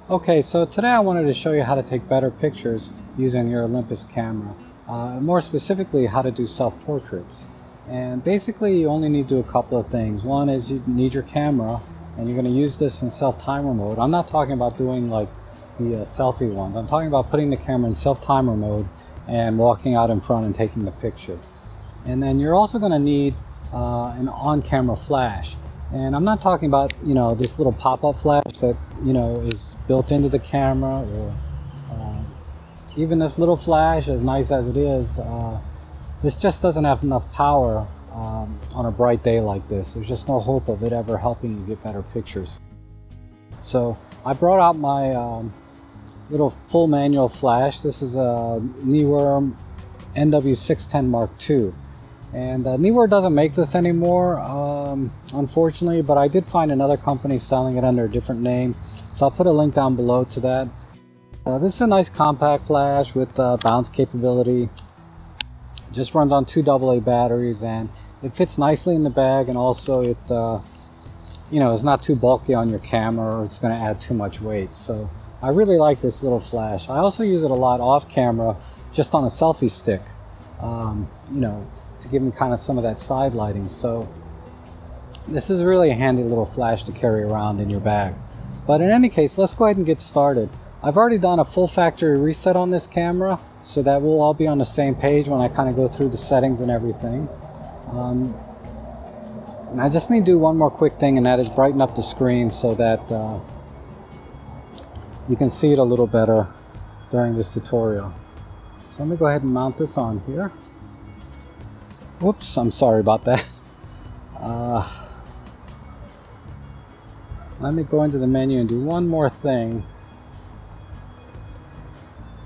Okay, so today I wanted to show you how to take better pictures using your Olympus camera. More specifically, how to do self-portraits. And basically, you only need to do a couple of things. One is you need your camera, and you're going to use this in self-timer mode. I'm not talking about doing like the selfie ones. I'm talking about putting the camera in self-timer mode and walking out in front and taking the picture. And then you're also going to need an on-camera flash. And I'm not talking about, this little pop-up flash that, is built into the camera, or even this little flash, as nice as it is, this just doesn't have enough power on a bright day like this. There's just no hope of it ever helping you get better pictures. So I brought out my little full manual flash. This is a Neewer NW610 Mark II. And Neewer doesn't make this anymore, unfortunately, but I did find another company selling it under a different name, so I'll put a link down below to that. This is a nice compact flash with bounce capability. It just runs on 2 AA batteries, and it fits nicely in the bag, and also it it's not too bulky on your camera, or it's going to add too much weight. So I really like this little flash. I also use it a lot off camera, just on a selfie stick, to give me kind of some of that side lighting. So this is really a handy little flash to carry around in your bag. But in any case, let's go ahead and get started. I've already done a full factory reset on this camera, so that we'll all be on the same page when I kind of go through the settings and everything. And I just need to do one more quick thing, and that is brighten up the screen so that you can see it a little better during this tutorial. So let me go ahead and mount this on here. Whoops, I'm sorry about that. Let me go into the menu and do one more thing,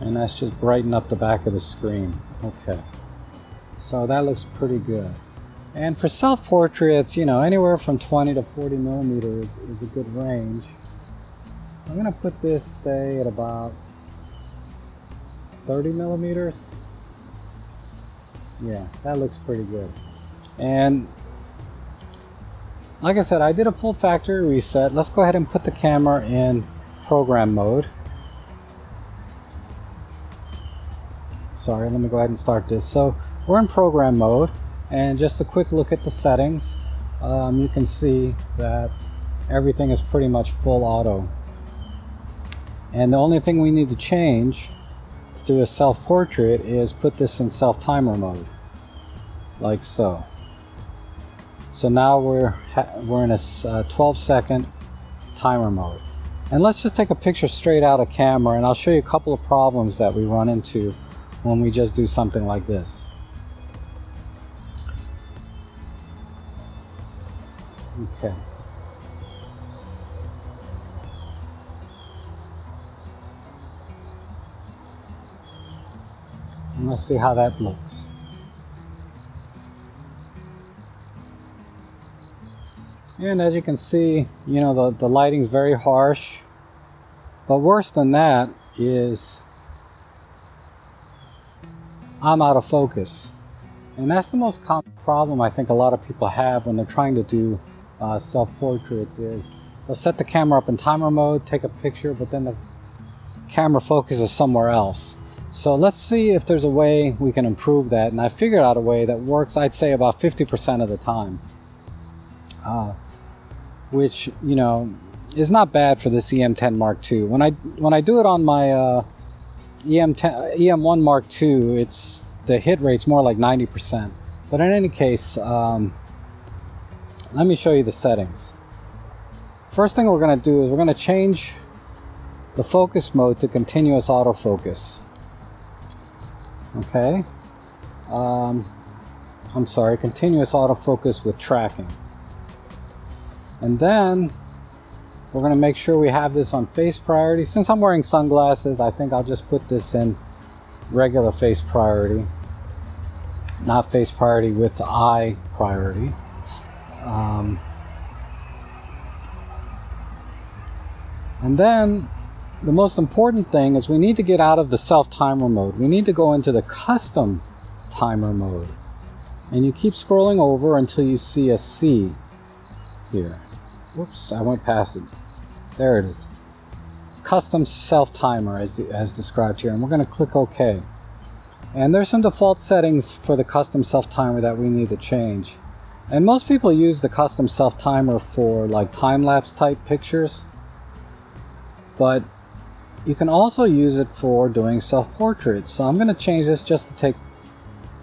and that's just brighten up the back of the screen. Okay, so that looks pretty good. And for self-portraits, anywhere from 20 to 40 millimeters is a good range. I'm going to put this, say, at about 30 millimeters. Yeah, that looks pretty good. And like I said, I did a full factory reset. Let's go ahead and put the camera in program mode. Sorry, let me go ahead and start this. So we're in program mode, and just a quick look at the settings. You can see that everything is pretty much full auto. And the only thing we need to change to do a self-portrait is put this in self-timer mode, like so. So now we're in a 12-second timer mode. And let's just take a picture straight out of camera, and I'll show you a couple of problems that we run into when we just do something like this. Okay. And let's see how that looks. And as you can see, the lighting's very harsh. But worse than that is I'm out of focus. And that's the most common problem I think a lot of people have when they're trying to do self-portraits, is they'll set the camera up in timer mode, take a picture, but then the camera focuses somewhere else. So let's see if there's a way we can improve that, and I figured out a way that works, I'd say, about 50% of the time, which is not bad for this EM10 Mark II. When I do it on my EM1 Mark II, the hit rate's more like 90%. But in any case, let me show you the settings. First thing we're going to do is we're going to change the focus mode to continuous autofocus. Okay, I'm sorry, continuous autofocus with tracking. And then we're going to make sure we have this on face priority. Since I'm wearing sunglasses, I think I'll just put this in regular face priority, not face priority with eye priority. And then the most important thing is we need to get out of the self-timer mode. We need to go into the custom timer mode. And you keep scrolling over until you see a C here. Whoops, I went past it. There it is. custom self-timer as described here, and we're going to click OK. And there's some default settings for the custom self-timer that we need to change. And most people use the custom self-timer for like time-lapse type pictures, but you can also use it for doing self-portraits. So I'm going to change this just to take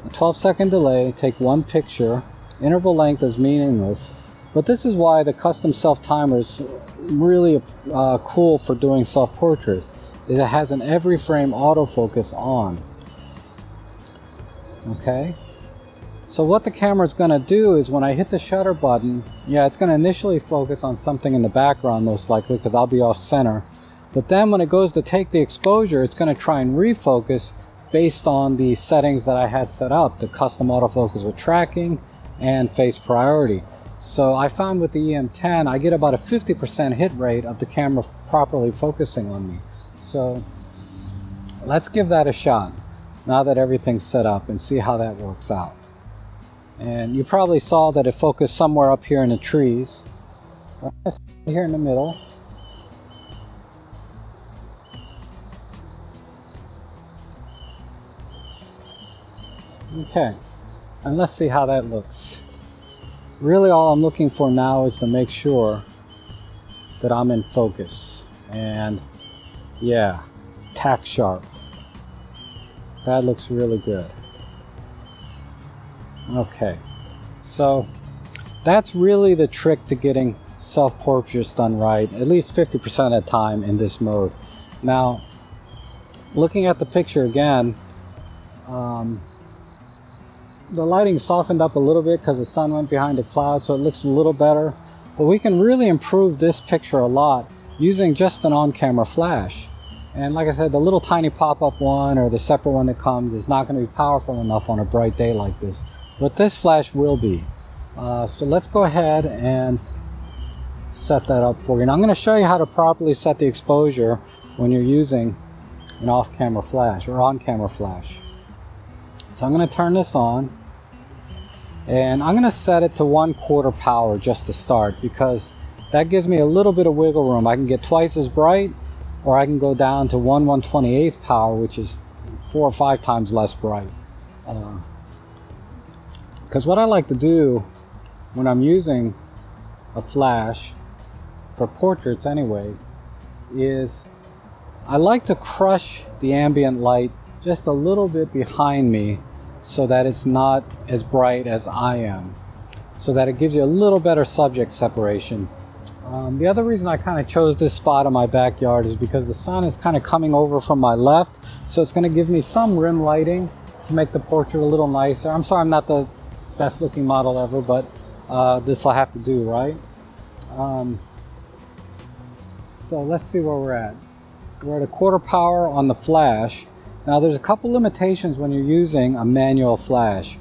a 12-second delay, take one picture. Interval length is meaningless, but this is why the custom self-timer is really cool for doing self-portraits. It has an every frame autofocus on. Okay, so what the camera is going to do is when I hit the shutter button, yeah, it's going to initially focus on something in the background most likely because I'll be off center. But then when it goes to take the exposure, it's going to try and refocus based on the settings that I had set up, the custom autofocus with tracking and face priority. So I found with the EM10 I get about a 50% hit rate of the camera properly focusing on me. So let's give that a shot now that everything's set up and see how that works out. And you probably saw that it focused somewhere up here in the trees, right here in the middle. Okay, and let's see how that looks. Really all I'm looking for now is to make sure that I'm in focus. And yeah, tack sharp. That looks really good. Okay, so that's really the trick to getting self-portraits done right, at least 50% of the time in this mode. Now, looking at the picture again, the lighting softened up a little bit because the sun went behind the cloud, so it looks a little better. But we can really improve this picture a lot using just an on-camera flash. And like I said, the little tiny pop-up one or the separate one that comes is not going to be powerful enough on a bright day like this. But this flash will be. So let's go ahead and set that up for you. And I'm going to show you how to properly set the exposure when you're using an off-camera flash or on-camera flash. So I'm going to turn this on, and I'm going to set it to 1/4 power just to start, because that gives me a little bit of wiggle room. I can get twice as bright, or I can go down to 1/128th power, which is 4 or 5 times less bright. Because what I like to do when I'm using a flash, for portraits anyway, is I like to crush the ambient light just a little bit behind me so that it's not as bright as I am, so that it gives you a little better subject separation. The other reason I kind of chose this spot in my backyard is because the sun is kind of coming over from my left, so it's going to give me some rim lighting to make the portrait a little nicer. I'm sorry I'm not the best looking model ever, but this will have to do, right? So let's see where we're at. We're at 1/4 power on the flash. Now there's a couple limitations when you're using a manual flash,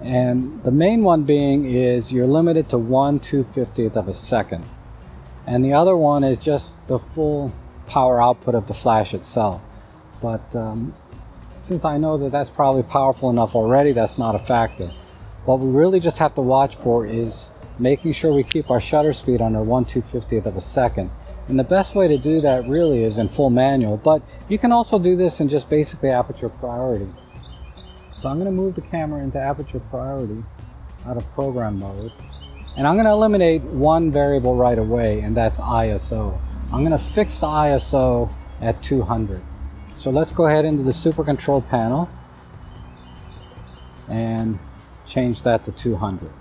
and the main one being is you're limited to 1/250th of a second, and the other one is just the full power output of the flash itself. But since I know that that's probably powerful enough already, that's not a factor. What we really just have to watch for is making sure we keep our shutter speed under 1/250th of a second. And the best way to do that really is in full manual, but you can also do this in just basically aperture priority. So I'm going to move the camera into aperture priority out of program mode, and I'm going to eliminate one variable right away, and that's ISO. I'm going to fix the ISO at 200. So let's go ahead into the super control panel and change that to 200.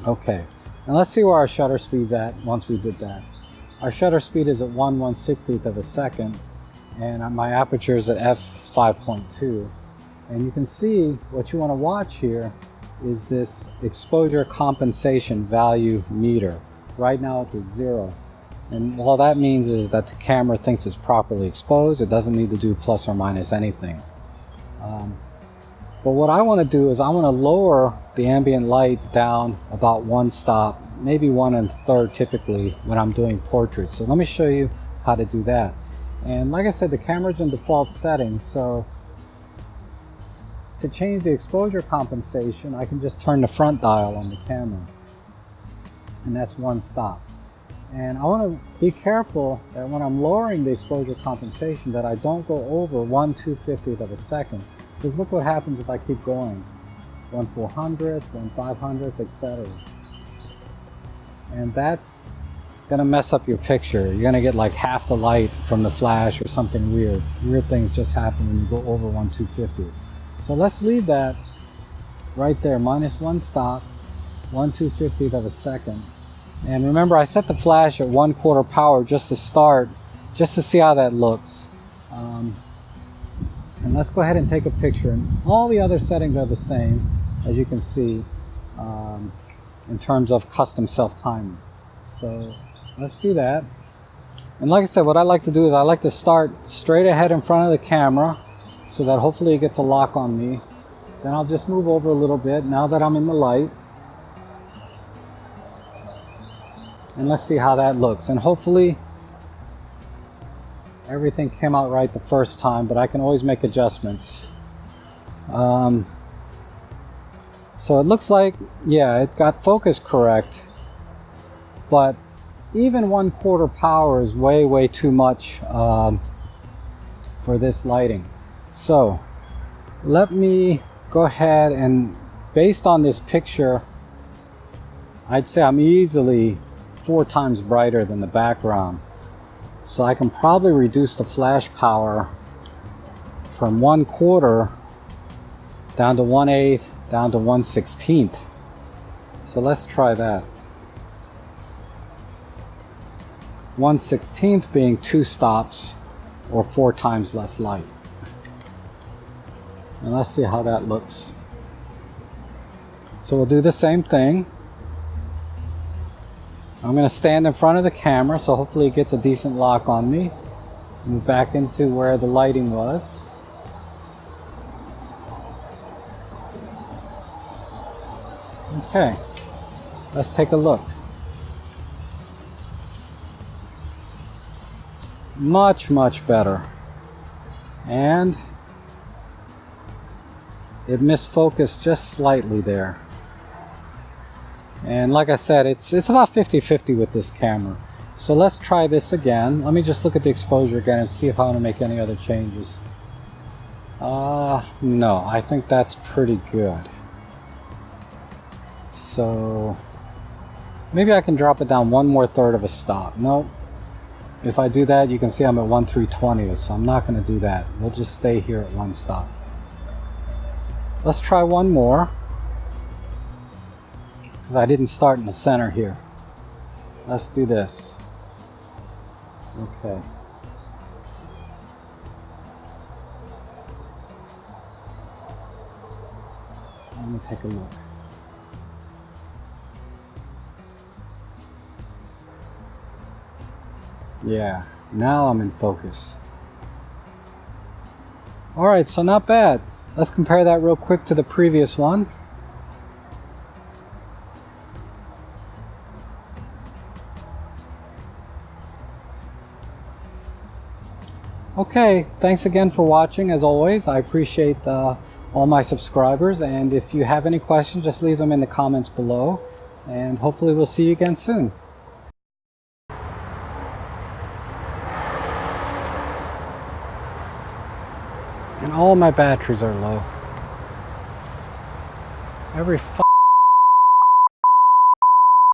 Okay, now let's see where our shutter speed's at once we did that. Our shutter speed is at 1/160th of a second, and my aperture is at f5.2. And you can see what you want to watch here is this exposure compensation value meter. Right now it's at 0. And all that means is that the camera thinks it's properly exposed. It doesn't need to do plus or minus anything. But what I want to do is I want to lower the ambient light down about 1 stop, maybe 1 1/3 typically when I'm doing portraits. So let me show you how to do that. And like I said, the camera's in default settings, so to change the exposure compensation, I can just turn the front dial on the camera, and that's 1 stop. And I want to be careful that when I'm lowering the exposure compensation that I don't go over 1/250th of a second. Because look what happens if I keep going. 1/400th, 1/500th, etc. And that's going to mess up your picture. You're going to get like half the light from the flash or something weird. Weird things just happen when you go over 1/250th. So let's leave that right there, -1 stop, 1/250th of a second. And remember, I set the flash at 1/4 power just to start, just to see how that looks. And let's go ahead and take a picture. And all the other settings are the same, as you can see, in terms of custom self-timer. So let's do that. And like I said, what I like to do is I like to start straight ahead in front of the camera so that hopefully it gets a lock on me. Then I'll just move over a little bit now that I'm in the light. And let's see how that looks. And hopefully everything came out right the first time, but I can always make adjustments. So it looks like, yeah, it got focus correct, but even 1/4 power is way too much for this lighting. So let me go ahead and, based on this picture, I'd say I'm easily 4 times brighter than the background. So I can probably reduce the flash power from 1/4 down to 1/8 down to 1/16. So let's try that. 1/16 being 2 stops or 4 times less light. And let's see how that looks. So we'll do the same thing. I'm going to stand in front of the camera, so hopefully it gets a decent lock on me. Move back into where the lighting was. Okay, let's take a look. Much better. And it misfocused just slightly there. And like I said, it's about 50-50 with this camera. So let's try this again. Let me just look at the exposure again and see if I want to make any other changes. No, I think that's pretty good. So maybe I can drop it down 1/3 of a stop. No, if I do that, you can see I'm at 1/320, so I'm not going to do that. We'll just stay here at 1 stop. Let's try one more, because I didn't start in the center here. Let's do this. Okay. Let me take a look. Yeah, now I'm in focus. Alright, so not bad. Let's compare that real quick to the previous one. Okay, thanks again for watching. As always, I appreciate all my subscribers, and if you have any questions, just leave them in the comments below, and hopefully we'll see you again soon. And all my batteries are low. Every